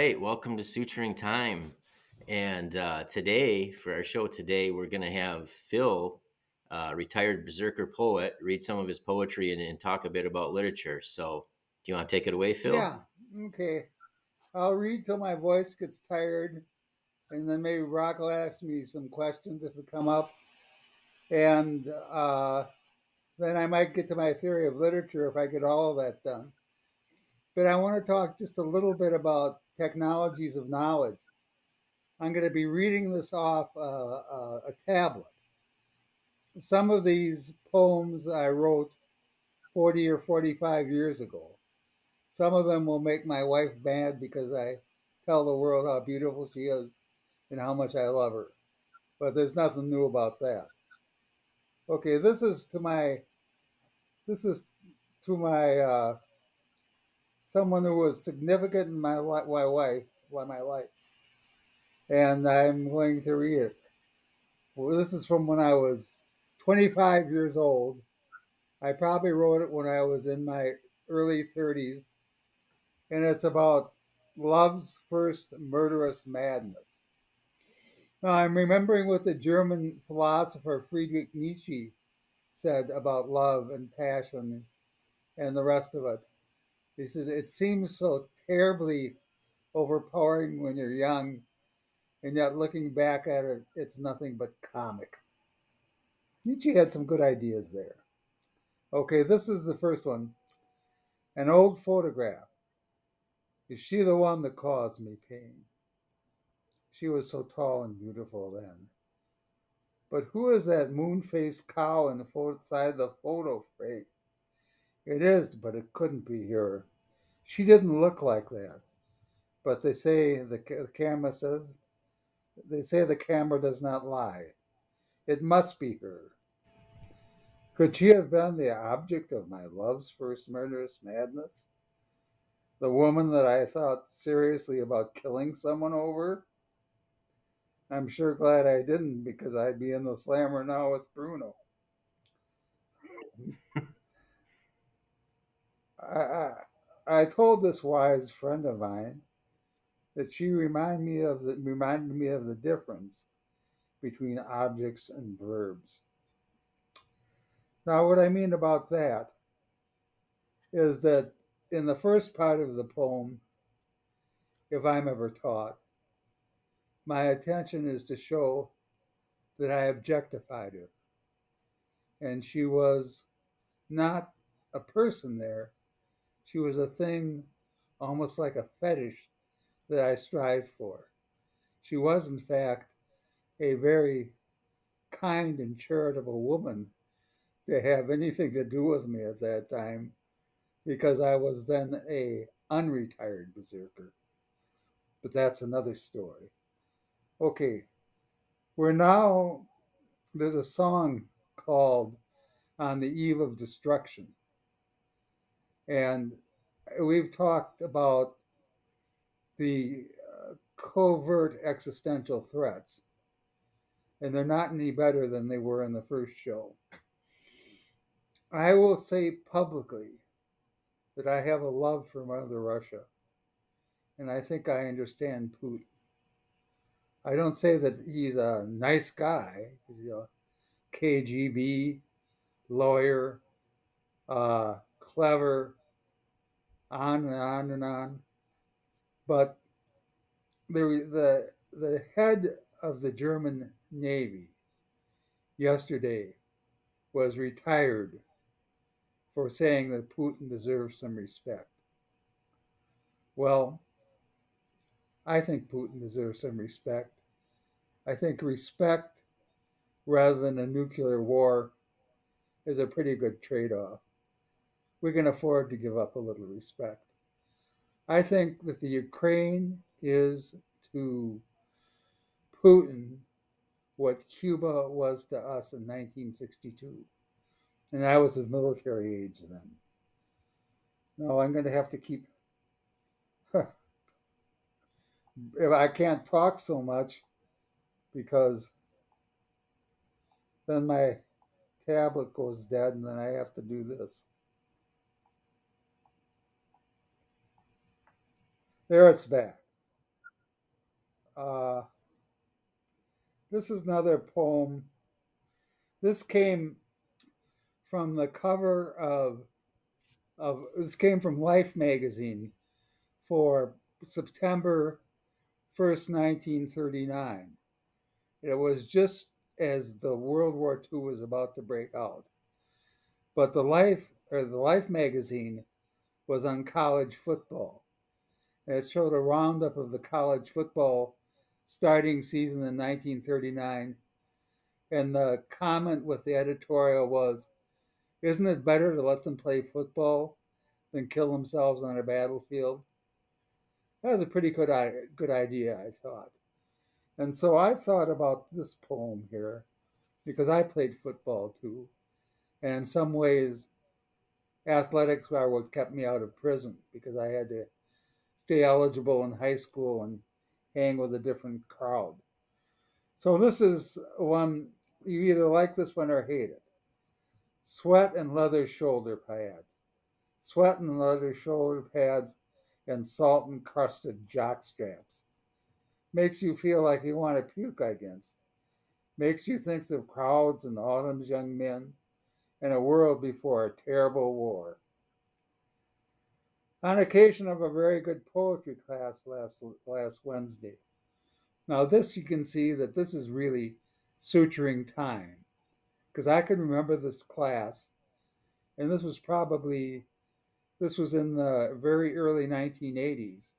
right, welcome to Suturing Time. And today, for our show today, we're going to have Phil, retired berserker poet, read some of his poetry and talk a bit about literature. So, do you want to take it away, Phil? Yeah, okay. I'll read till my voice gets tired, and then maybe Brock will ask me some questions if they come up. And then I might get to my theory of literature if I get all of that done. But I want to talk just a little bit about technologies of knowledge. I'm going to be reading this off a tablet. Some of these poems I wrote 40 or 45 years ago. Some of them will make my wife mad because I tell the world how beautiful she is and how much I love her. But there's nothing new about that. Okay, this is to my someone who was significant in my life, and I'm going to read it. Well, this is from when I was 25 years old. I probably wrote it when I was in my early 30s, and it's about love's first murderous madness. Now, I'm remembering what the German philosopher Friedrich Nietzsche said about love and passion and the rest of it. He says, it seems so terribly overpowering when you're young, and yet looking back at it, it's nothing but comic. Nietzsche had some good ideas there. Okay, this is the first one. An old photograph. Is she the one that caused me pain? She was so tall and beautiful then. But who is that moon-faced cow inside the photo frame? It is, but it couldn't be her. She didn't look like that. But they say the camera says, they say the camera does not lie. It must be her. Could she have been the object of my love's first murderous madness? The woman that I thought seriously about killing someone over? I'm sure glad I didn't, because I'd be in the slammer now with Bruno. I, I told this wise friend of mine that she reminded me of the difference between objects and verbs. Now, what I mean about that is that in the first part of the poem, if I'm ever taught, my attention is to show that I objectified her. And she was not a person there, she was a thing almost like a fetish that I strived for. She was, in fact, a very kind and charitable woman to have anything to do with me at that time, because I was then a unretired berserker. But that's another story. Okay, there's a song called On the Eve of Destruction. And we've talked about the covert existential threats, and they're not any better than they were in the first show. I will say publicly that I have a love for Mother Russia, and I think I understand Putin. I don't say that he's a nice guy. He's a KGB lawyer, clever, on and on and on. But the head of the German Navy yesterday was retired for saying that Putin deserves some respect. Well, I think Putin deserves some respect. I think respect rather than a nuclear war is a pretty good trade-off. We can afford to give up a little respect. I think that the Ukraine is to Putin what Cuba was to us in 1962. And I was of military age then. No, I'm going to have to keep, if I can't talk so much, because then my tablet goes dead and then I have to do this. There, it's back. Uh, this is another poem. This came from the cover of this came from Life magazine for September 1st, 1939. It was just as the World War II was about to break out. But the Life magazine was on college football. And it showed a roundup of the college football starting season in 1939. And the comment with the editorial was, "Isn't it better to let them play football than kill themselves on a battlefield?" That was a pretty good idea, I thought. And so I thought about this poem here because I played football too. And in some ways, athletics are what kept me out of prison because I had to stay eligible in high school and hang with a different crowd. So this is one, you either like this one or hate it. Sweat and leather shoulder pads. Sweat and leather shoulder pads and salt encrusted jock straps. Makes you feel like you want to puke, I guess. Makes you think of crowds and autumn's young men and a world before a terrible war. On occasion of a very good poetry class last Wednesday. Now this you can see that this is really suturing time because I can remember this class, and this was in the very early 1980s,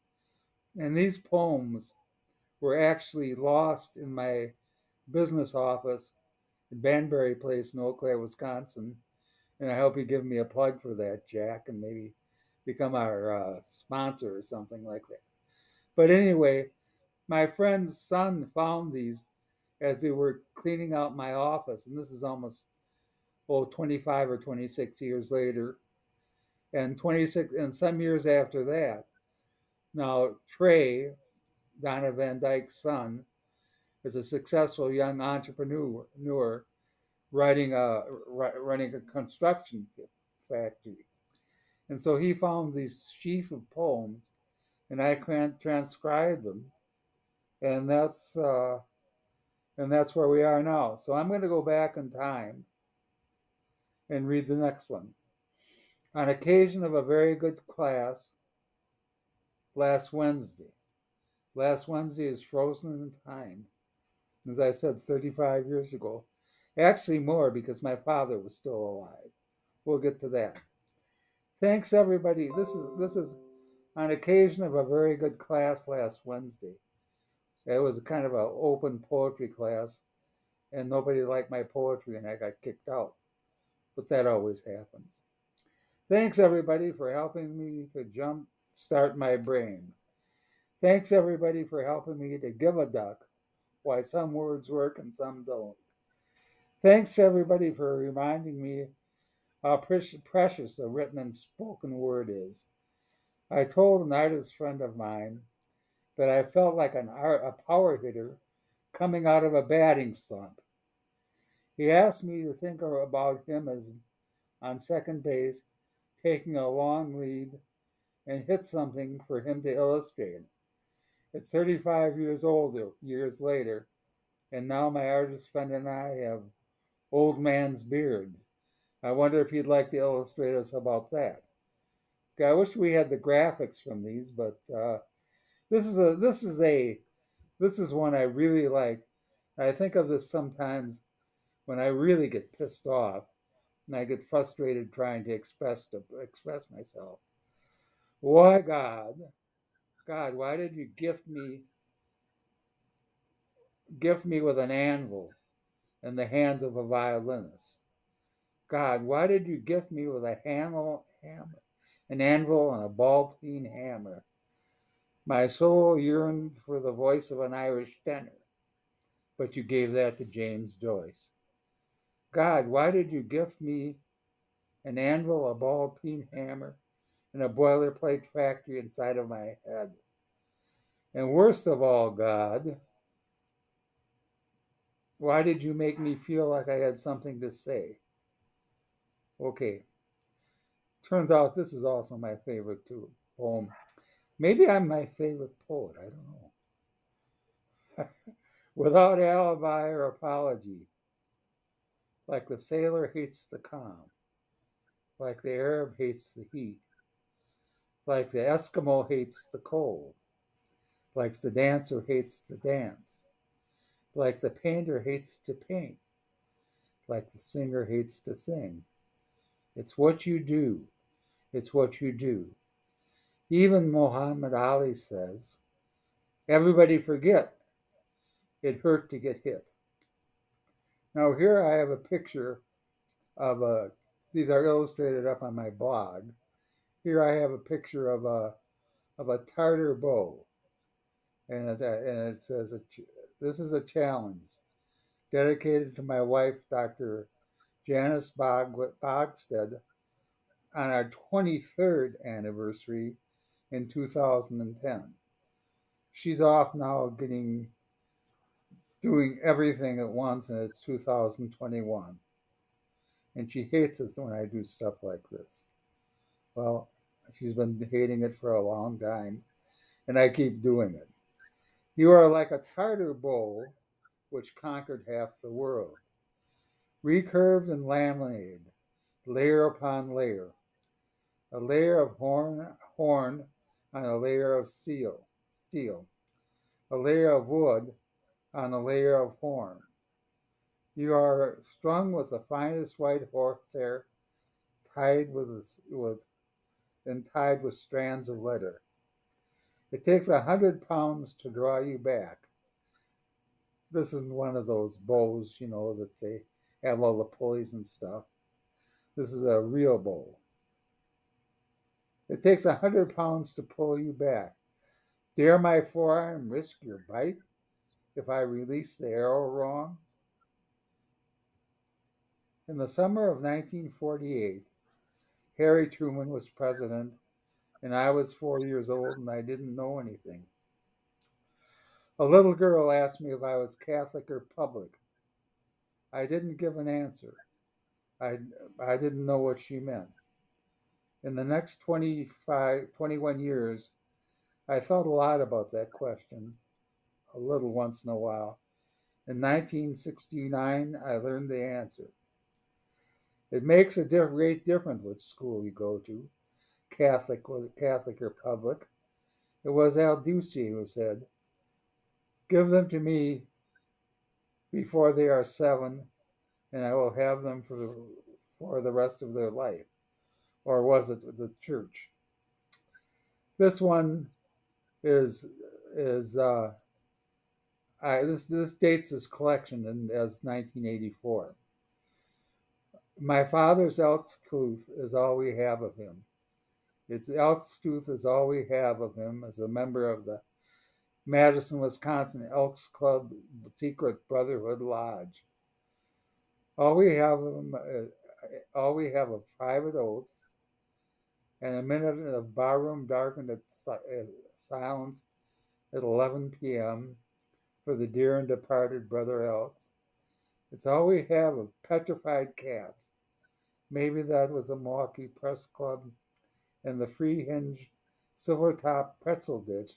and these poems were actually lost in my business office in Banbury Place in Eau Claire, Wisconsin. And I hope you give me a plug for that, Jack, and maybe become our sponsor or something like that. But anyway, my friend's son found these as they were cleaning out my office, and this is almost 25 or 26 years later, and 26 and some years after that. Now Trey, Donna Van Dyke's son, is a successful young entrepreneur running a construction factory. And so he found these sheaf of poems, and I transcribed them, and that's where we are now. So I'm going to go back in time and read the next one. On occasion of a very good class last Wednesday. Last Wednesday is frozen in time. As I said, 35 years ago. Actually more because my father was still alive. We'll get to that. Thanks everybody. This is on occasion of a very good class last Wednesday. It was a kind of an open poetry class, and nobody liked my poetry, and I got kicked out. But that always happens. Thanks everybody for helping me to jump start my brain. Thanks everybody for helping me to give a duck why some words work and some don't. Thanks everybody for reminding me how precious a written and spoken word is. I told an artist friend of mine that I felt like a power hitter coming out of a batting slump. He asked me to think about him as on second base, taking a long lead and hit something for him to illustrate. It's 35 years later, and now my artist friend and I have old man's beards. I wonder if he'd like to illustrate us about that. I wish we had the graphics from these, but this is one I really like. I think of this sometimes when I really get pissed off and I get frustrated trying to express myself. Why, God, why did you gift me with an anvil in the hands of a violinist? God, why did you gift me with an anvil and a ball-peen hammer? My soul yearned for the voice of an Irish tenor, but you gave that to James Joyce. God, why did you gift me an anvil, a ball-peen hammer, and a boilerplate factory inside of my head? And worst of all, God, why did you make me feel like I had something to say? Okay. Turns out this is also my favorite poem. Maybe I'm my favorite poet. I don't know. without alibi or apology, like the sailor hates the calm, like the Arab hates the heat, like the Eskimo hates the cold, like the dancer hates the dance, like the painter hates to paint, like the singer hates to sing. It's what you do. It's what you do. Even Muhammad Ali says, everybody forget it hurt to get hit. Now, here I have a picture of a, these are illustrated up on my blog. Here I have a picture of a tartar bow. And it says, this is a challenge dedicated to my wife, Dr. Janice Bogstead, on our 23rd anniversary in 2010. She's off now doing everything at once, and it's 2021. And she hates it when I do stuff like this. Well, she's been hating it for a long time, and I keep doing it. You are like a tartar bowl which conquered half the world, recurved and laminated, layer upon layer, a layer of horn on a layer of steel, a layer of wood on a layer of horn. You are strung with the finest white horsehair, tied tied with strands of leather. It takes 100 pounds to draw you back. This isn't one of those bows, that they have all the pulleys and stuff. This is a real bow. It takes 100 pounds to pull you back. Dare my forearm risk your bite if I release the arrow wrong? In the summer of 1948, Harry Truman was president, and I was 4 years old and I didn't know anything. A little girl asked me if I was Catholic or public. I didn't give an answer. I didn't know what she meant. In the next 21 years, I thought a lot about that question, a little once in a while. In 1969, I learned the answer. It makes a great difference which school you go to, Catholic or public. It was Alducci who said, "Give them to me before they are 7, and I will have them for the rest of their life." Or was it the church? This one is this dates this collection as 1984. My father's elk's tooth is all we have of him. Its elk's tooth is all we have of him as a member of the Madison, Wisconsin Elks Club Secret Brotherhood Lodge. All we have of private oaths and a minute of barroom darkened at silence at 11 p.m. for the dear and departed brother elks. It's all we have of petrified cats. Maybe that was a Milwaukee Press Club and the free hinge silver top pretzel ditch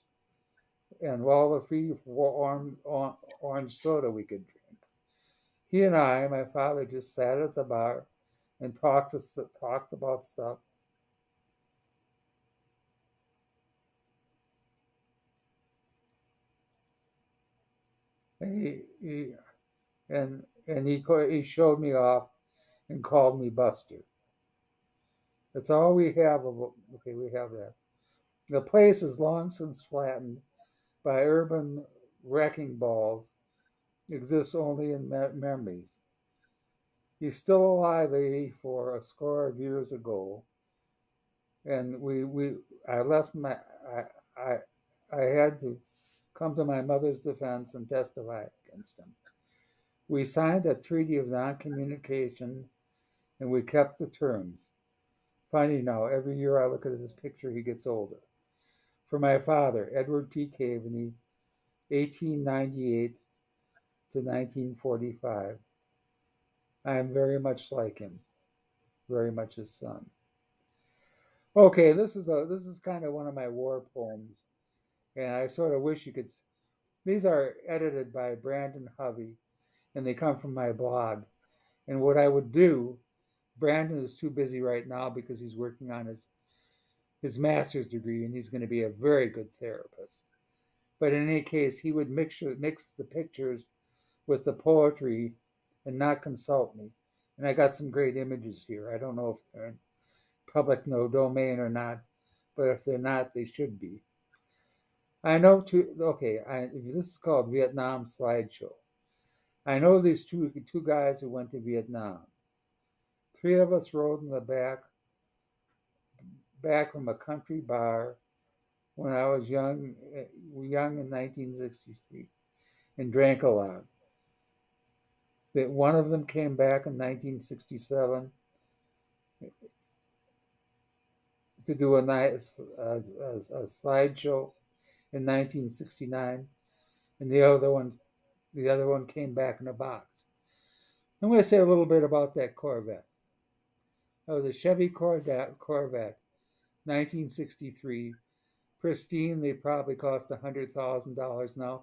and all the free orange soda we could drink. He and I, my father, just sat at the bar and talked about stuff. And he showed me off and called me Buster. That's all we have of. Okay, we have that. The place is long since flattened by urban wrecking balls. Exists only in memories. He's still alive at 84, a score of years ago, and I had to come to my mother's defense and testify against him. We signed a treaty of non-communication, and we kept the terms. Funny now, every year I look at his picture, he gets older. For my father, Edward T. Caveney, 1898 to 1945. I am very much like him, very much his son. Okay, this is kind of one of my war poems, and I sort of wish you could These are edited by Brandon Hovey, and they come from my blog. And what I would do, Brandon is too busy right now because he's working on his master's degree, and he's going to be a very good therapist. But in any case, he would mix the pictures with the poetry and not consult me. And I got some great images here. I don't know if they're in public no domain or not, but if they're not, they should be. I know two. Okay, this is called Vietnam Slideshow. I know these two guys who went to Vietnam. Three of us rode in the back from a country bar when I was young in 1963, and drank a lot. That one of them came back in 1967 to do a nice a slideshow in 1969, and the other one came back in a box. I'm going to say a little bit about that Corvette. That was a Chevy Corvette, 1963, pristine. They probably cost $100,000 now,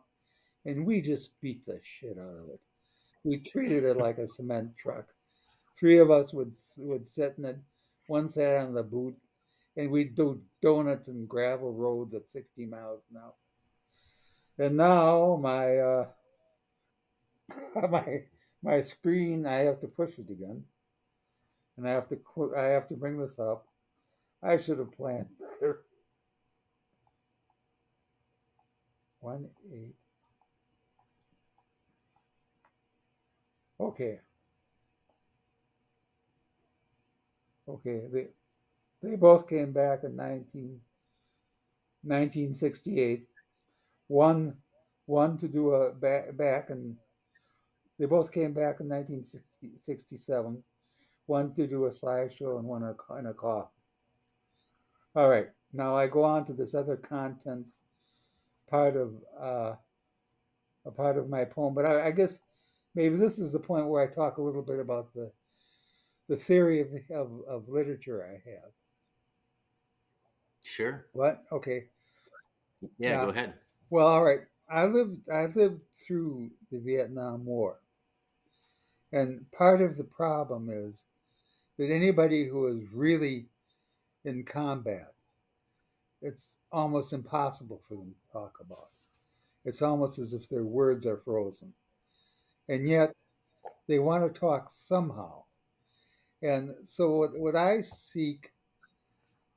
and we just beat the shit out of it. We treated it like a cement truck. Three of us would sit in it. One sat on the boot, and we'd do donuts and gravel roads at 60 miles an hour. And now my my screen, I have to push it again, and I have to bring this up. I should have planned better. 1-8. Okay. Okay. They both came back in 1968. One to do a back, and they both came back in 1967. One to do a slideshow and one in a coffin. All right. Now I go on to this other content part of a part of my poem, but I guess maybe this is the point where I talk a little bit about the theory of literature I have. Sure. What? Okay. Yeah, go Now, ahead. well, all right. I lived through the Vietnam War, and part of the problem is that anybody who is really in combat, it's almost impossible for them to talk about. It's almost as if their words are frozen, and yet they want to talk somehow. And so, what I seek,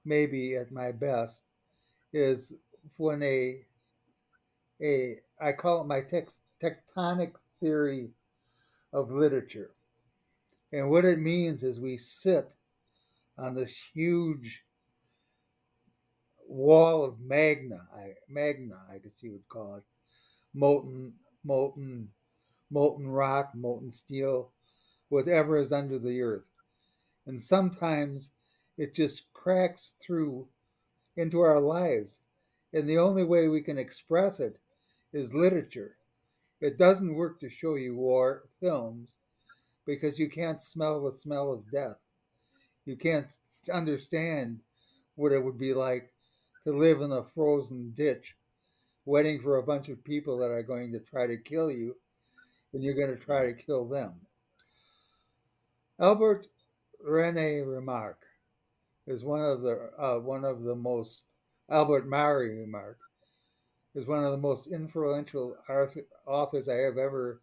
maybe at my best, is when a I call it my tectonic theory of literature. And what it means is we sit on this huge wall of magna, I guess you would call it, molten, molten, molten rock, molten steel, whatever is under the earth. And sometimes it just cracks through into our lives. And the only way we can express it is literature. It doesn't work to show you war films because you can't smell the smell of death. You can't understand what it would be like to live in a frozen ditch waiting for a bunch of people that are going to try to kill you, and you're going to try to kill them. Albert Rene Remarque is one of the most Albert Murry Remarque is one of the most influential authors I have ever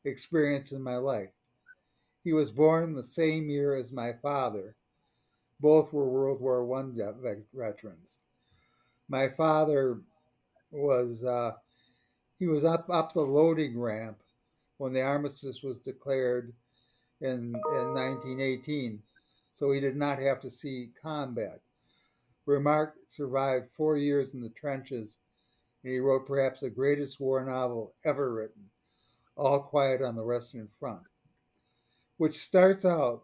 experienced in my life. He was born the same year as my father. Both were World War One veterans. My father was he was up the loading ramp when the armistice was declared in 1918, so he did not have to see combat. Remarque survived 4 years in the trenches, and he wrote perhaps the greatest war novel ever written, All Quiet on the Western Front, which starts out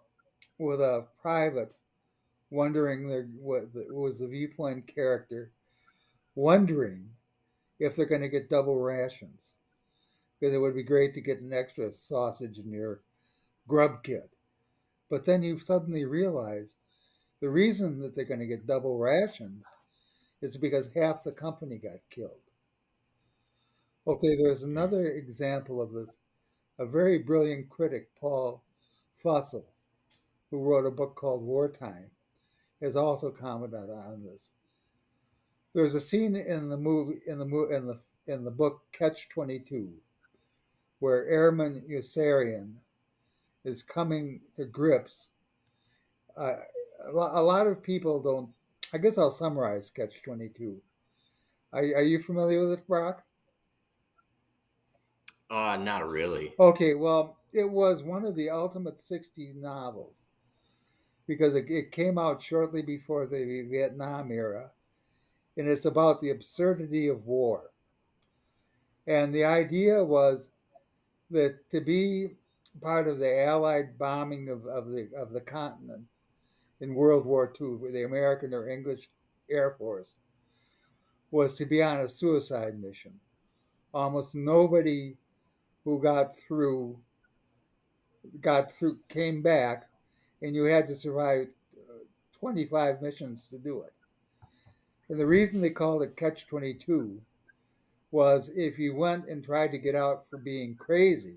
with a private wondering what was the viewpoint character wondering if they're going to get double rations because it would be great to get an extra sausage in your grub kit. But then you suddenly realize the reason that they're going to get double rations is because half the company got killed. Okay, there's another example of this. A very brilliant critic, Paul Fussell, who wrote a book called Wartime, has also commented on this. There's a scene in the movie in the book Catch 22 where Airman Yossarian is coming to grips. Uh, a lot of people don't. I guess I'll summarize Catch 22. Are you familiar with it, Brock? Not really. Okay, well, it was one of the ultimate 60s novels because it came out shortly before the Vietnam era, and it's about the absurdity of war. And the idea was that to be part of the Allied bombing of the continent in World War II, with the American or English Air Force, was to be on a suicide mission. Almost nobody who came back, and you had to survive 25 missions to do it. And the reason they called it Catch 22 was if you went and tried to get out for being crazy,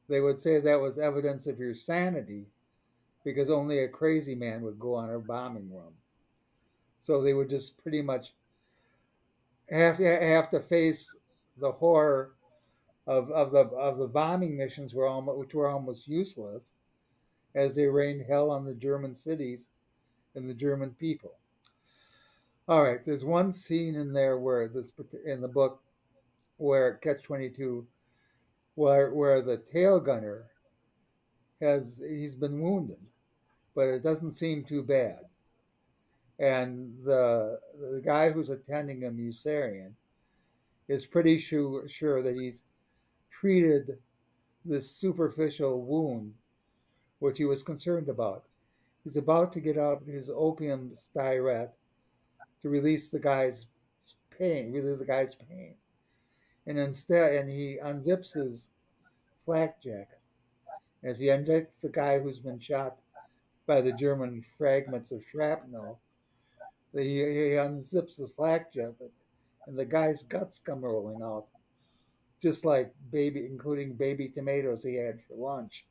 they would say that was evidence of your sanity because only a crazy man would go on a bombing run. So they would just pretty much have to face the horror of the bombing missions which were almost useless as they rained hell on the German cities and the German people. All right, there's one scene in there where this in the book where Catch 22 where the tail gunner he's been wounded, but it doesn't seem too bad. And the guy who's attending him, Usarian, is pretty sure that he's treated this superficial wound, which he was concerned about. He's about to get out his opium styret to relieve the guy's pain. And he unzips his flak jacket. As he unzips the guy who's been shot by the German fragments of shrapnel, he unzips the flak jacket, and the guy's guts come rolling out, just like including baby tomatoes he had for lunch.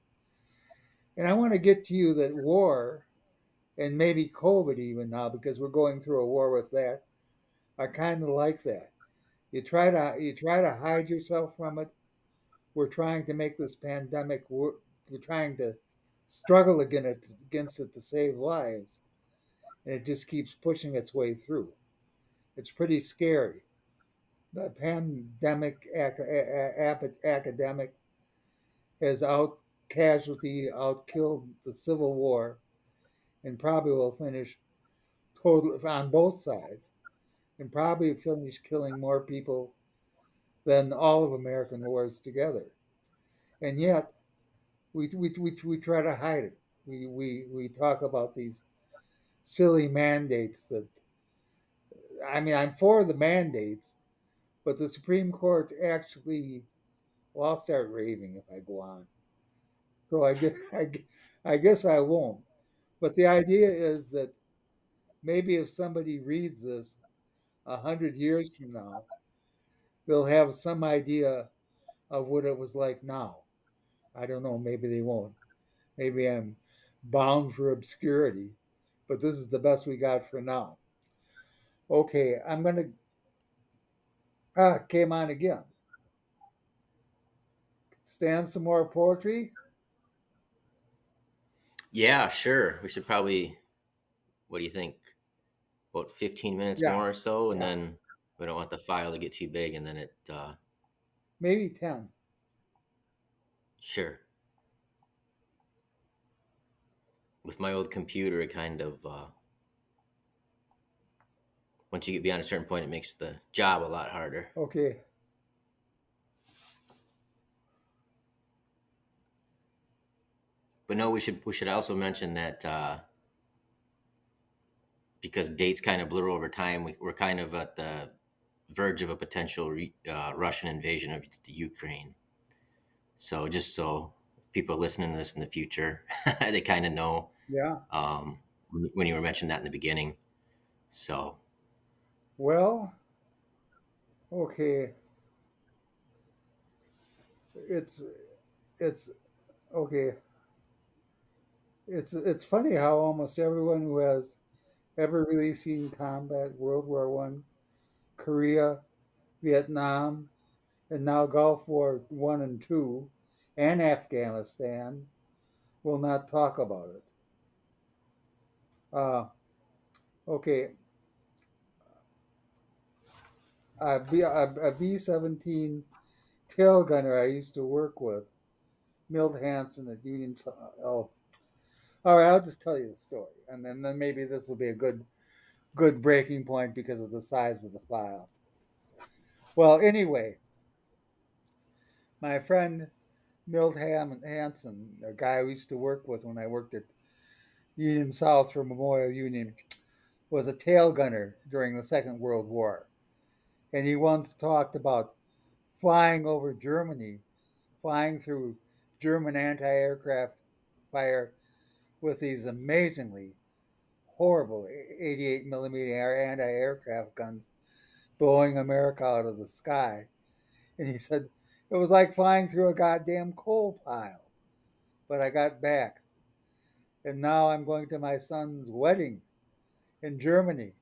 And I want to get to you that war, and maybe COVID even now, because we're going through a war with that, are kind of like that. You try to hide yourself from it. We're trying to make this pandemic. We're trying to struggle against it to save lives, and it just keeps pushing its way through. It's pretty scary. The pandemic academic has out killed the Civil War, and probably will finish total on both sides, and probably finish killing more people than all of American wars together. And yet, we try to hide it. We talk about these silly mandates that, I mean, I'm for the mandates, but the Supreme Court actually, well, I'll start raving if I go on. So I guess I won't. But the idea is that maybe if somebody reads this 100 years from now, they'll have some idea of what it was like now. I don't know. Maybe they won't. Maybe I'm bound for obscurity, but this is the best we got for now. Okay, I'm gonna came on again. Stand some more poetry. Yeah, sure. We should probably. What do you think? About 15 minutes Yeah, more or so, and yeah, then we don't want the file to get too big, and then it. maybe 10. Sure. With my old computer, it kind of once you get beyond a certain point, it makes the job a lot harder. Okay, But no, we should also mention that because dates kind of blur over time, we're kind of at the verge of a potential Russian invasion of the Ukraine. So just so people listening to this in the future, they kind of know yeah. when you were mentioning that in the beginning. So Well, okay. it's it's okay. It's funny how almost everyone who has ever really seen combat, World War I, Korea, Vietnam, and now Gulf War I and II, and Afghanistan, will not talk about it. Uh, okay, a B-17 tail gunner I used to work with, Milt Hansen at Union. Oh, all right. I'll just tell you the story, and then maybe this will be a good breaking point because of the size of the file. Well, anyway, my friend Milt Hansen, a guy I used to work with when I worked at Union South for Memorial Union, was a tail gunner during the Second World War, and he once talked about flying over Germany, flying through German anti-aircraft fire with these amazingly horrible 88 millimeter anti-aircraft guns blowing America out of the sky. And he said it was like flying through a goddamn coal pile. But I got back, and now I'm going to my son's wedding in Germany.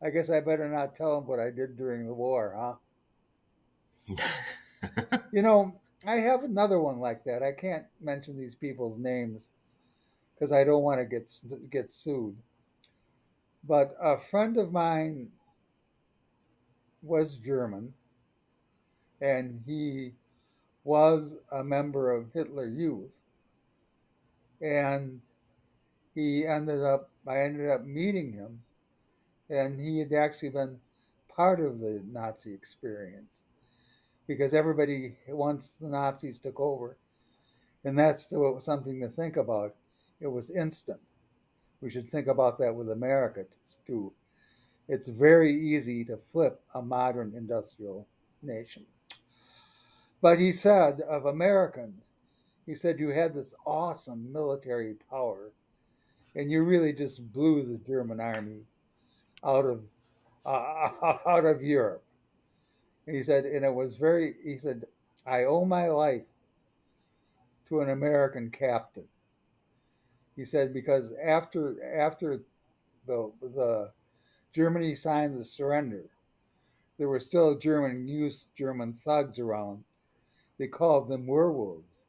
I guess I better not tell him what I did during the war, huh? You know, I have another one like that. I can't mention these people's names because I don't want to get sued. But a friend of mine was German, and he was a member of Hitler Youth, and I ended up meeting him, and he had actually been part of the Nazi experience because everybody, once the Nazis took over, and that's something to think about. It was instant. We should think about that with America too. It's very easy to flip a modern industrial nation. But he said of Americans, he said you had this awesome military power, and you really just blew the German army out of out of Europe. He said, and it was very. He said, I owe my life to an American captain. He said because after the Germany signed the surrender, there were still German thugs around. They called them werewolves,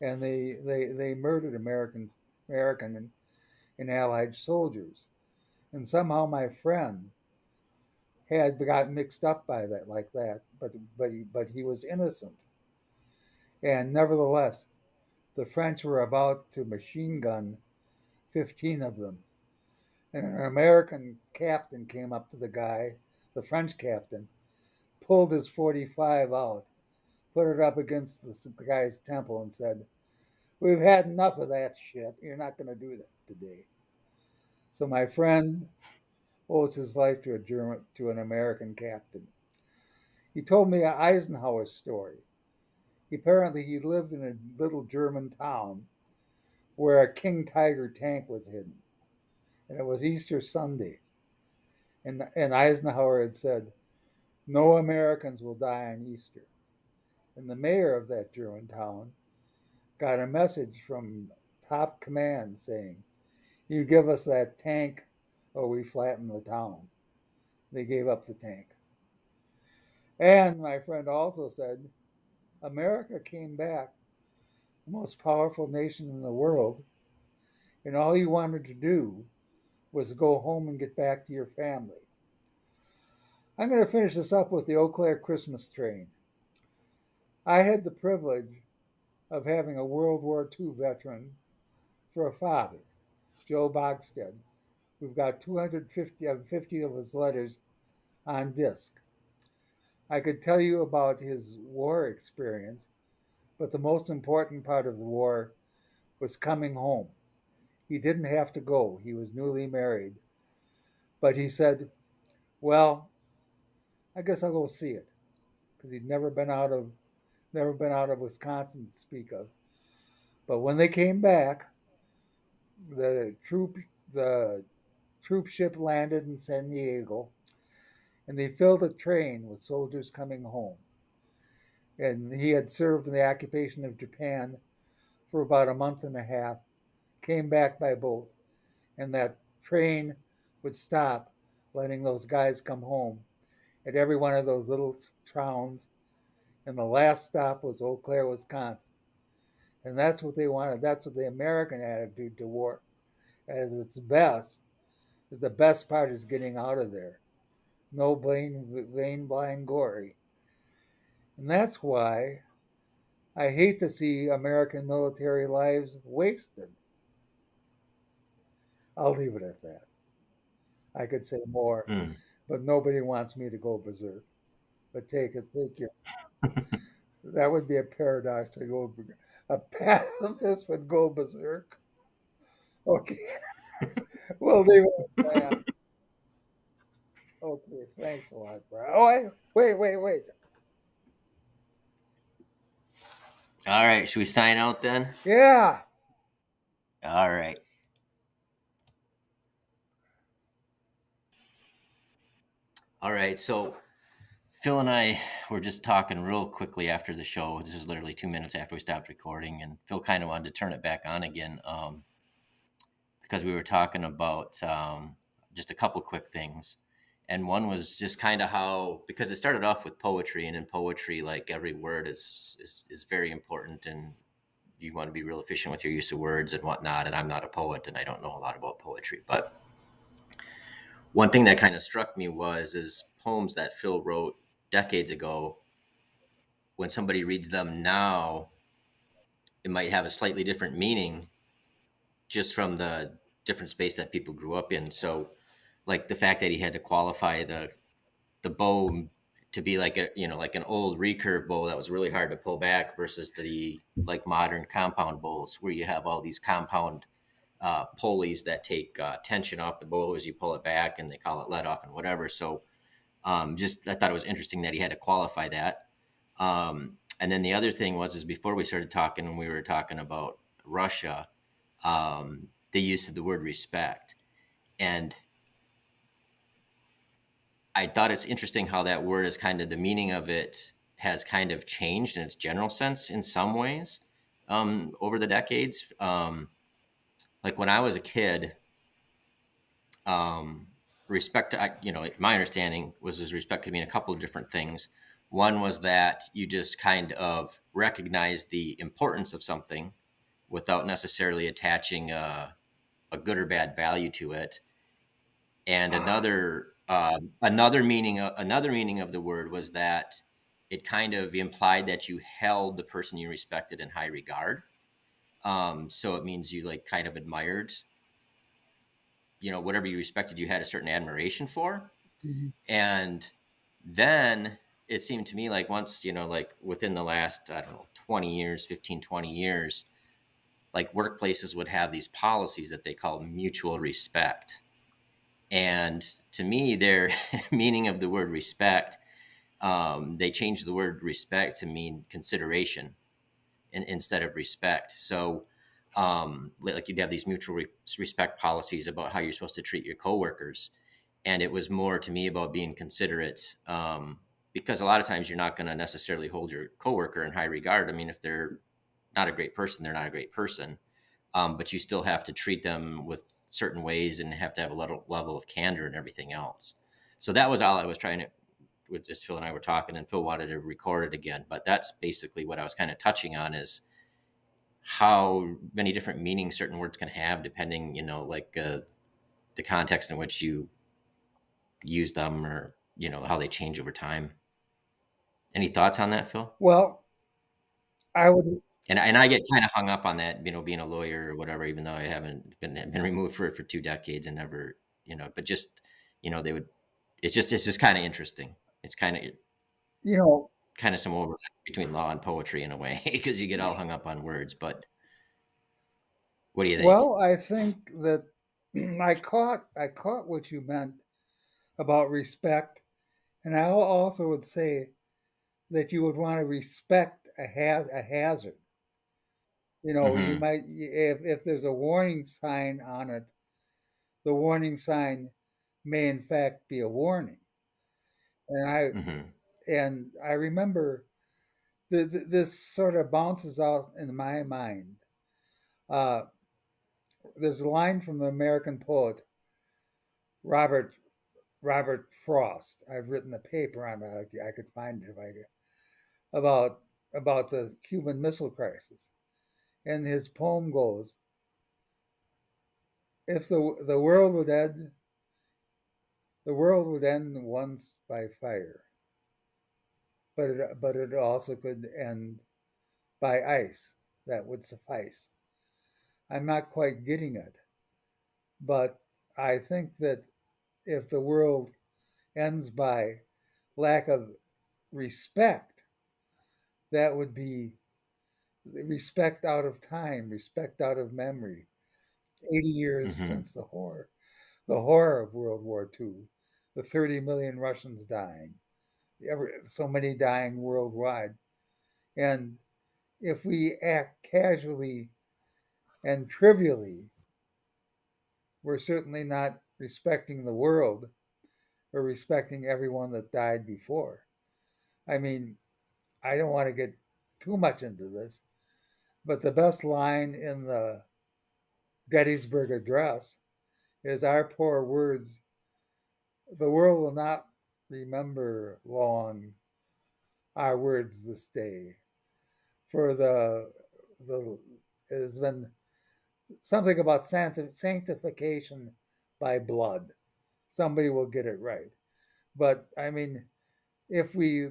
and they murdered American and Allied soldiers. And somehow my friend had got mixed up by that like that, but he was innocent. And nevertheless, the French were about to machine gun 15 of them. And an American captain came up to the guy, the French captain, pulled his 45 out, put it up against the guy's temple, and said, "We've had enough of that shit. You're not going to do that today." So my friend owes his life to an American captain. He told me an Eisenhower story. Apparently, he lived in a little German town where a King Tiger tank was hidden, and it was Easter Sunday. And Eisenhower had said, "No Americans will die on Easter." And the mayor of that German town got a message from top command saying, "You give us that tank or we flatten the town." They gave up the tank. And my friend also said, America came back, the most powerful nation in the world, and all you wanted to do was go home and get back to your family. I'm going to finish this up with the Eau Claire Christmas train. I had the privilege of having a World War II veteran for a father, Joe Bogstead. We've got 250 of his letters on disc. I could tell you about his war experience, but the most important part of the war was coming home. He didn't have to go. He was newly married. But he said, "Well, I guess I'll go see it," because he'd never been out of Wisconsin to speak of. But when they came back, the troop the troop ship landed in San Diego, and they filled a train with soldiers coming home. And he had served in the occupation of Japan for about a month and a half, came back by boat, and that train would stop, letting those guys come home at every one of those little towns. And the last stop was Eau Claire, Wisconsin. And that's what they wanted. That's what the American attitude to war, as its best, is the best part is getting out of there. No vain, blind glory. And that's why I hate to see American military lives wasted. I'll leave it at that. I could say more, Mm. but nobody wants me to go berserk. But take it, take it. That would be a paradox to go. A pacifist would go berserk. Okay, we'll leave it at that. Okay, thanks a lot, bro. Oh, wait. All right, should we sign out then? Yeah. All right. All right, so Phil and I were just talking real quickly after the show. This is literally 2 minutes after we stopped recording, and Phil kind of wanted to turn it back on again because we were talking about just a couple quick things. And one was just kind of how, because it started off with poetry, and in poetry, like every word is very important, and you want to be real efficient with your use of words and whatnot. And I'm not a poet, and I don't know a lot about poetry, but one thing that kind of struck me is poems that Phil wrote decades ago. When somebody reads them now, it might have a slightly different meaning just from the different space that people grew up in. So like the fact that he had to qualify the bow to be like like an old recurve bow that was really hard to pull back versus the like modern compound bows where you have all these compound pulleys that take tension off the bow as you pull it back, and they call it let off and whatever. So just I thought it was interesting that he had to qualify that. And then the other thing is before we started talking, and we were talking about Russia, the use of the word respect. And I thought it's interesting how that word is kind of, the meaning of it has kind of changed in its general sense in some ways over the decades. Like when I was a kid, respect, my understanding was respect could mean a couple of different things. One was that you just kind of recognize the importance of something without necessarily attaching a good or bad value to it. And another meaning of the word was that it kind of implied that you held the person you respected in high regard. So it means you like kind of admired, whatever you respected, you had a certain admiration for. Mm-hmm. And then it seemed to me like once, like within the last, I don't know, 20 years, 15, 20 years, like workplaces would have these policies that they call mutual respect. And to me, their meaning of the word respect, they changed the word respect to mean consideration instead of respect. So like you'd have these mutual respect policies about how you're supposed to treat your coworkers. And it was more to me about being considerate, because a lot of times you're not going to necessarily hold your coworker in high regard. I mean, if they're not a great person, they're not a great person. But you still have to treat them with certain ways and have to have a level of candor and everything else. So that was all I was trying to, with just Phil and I were talking, and Phil wanted to record it again. But that's basically what I was kind of touching on, is how many different meanings certain words can have depending, the context in which you use them, or, how they change over time. Any thoughts on that, Phil? Well, I would. And I get kind of hung up on that, being a lawyer or whatever, even though I haven't been removed for it for 2 decades and never, but just, they would, it's just kind of interesting. It's kind of, You know, some overlap between law and poetry in a way, because you get all hung up on words. But what do you think? well, I think that I caught what you meant about respect, and I also would say that you would want to respect a hazard. You Mm-hmm. might, if there's a warning sign on it, the warning sign may in fact be a warning. And I Mm-hmm. and I remember this sort of bounces out in my mind. Uh, there's a line from the American poet Robert Robert Frost. I've written a paper on it. I could find it if I could, about about the Cuban Missile Crisis. And his poem goes, "If the world would end, the world would end once by fire, but it also could end by ice. That would suffice." I'm not quite getting it, but I think that if the world ends by lack of respect, that would be respect out of time, respect out of memory. 80 years Hmm. since the horror of World War II, the 30 million Russians dying, so many dying worldwide. And if we act casually and trivially, we're certainly not respecting the world or respecting everyone that died before. I mean, I don't want to get too much into this, but the best line in the Gettysburg Address is our poor words, the world will not remember long our words this day. For the it has been something about sanctification by blood. Somebody will get it right. But I mean, if we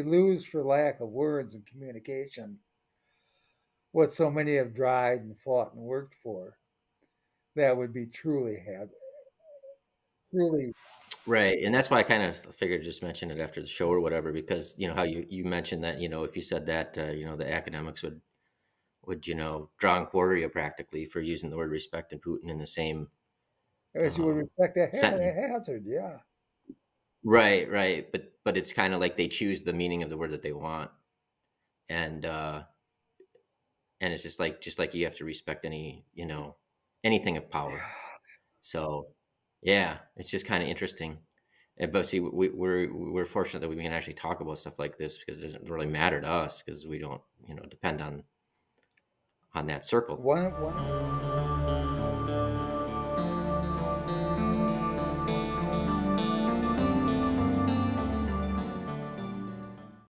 lose for lack of words and communication what so many have tried and fought and worked for, that would be truly. Right, and that's why I kind of figured to just mention it after the show or whatever, because how you mentioned that if you said that the academics would draw and quarter you practically for using the word respect and Putin in the same As you would respect a sentence. hazard, yeah. Right, right, but it's kind of like they choose the meaning of the word that they want, and it's just like you have to respect anything of power. So yeah, it's just kind of interesting. But see, we're fortunate that we can actually talk about stuff like this because it doesn't really matter to us because we don't depend on that circle. One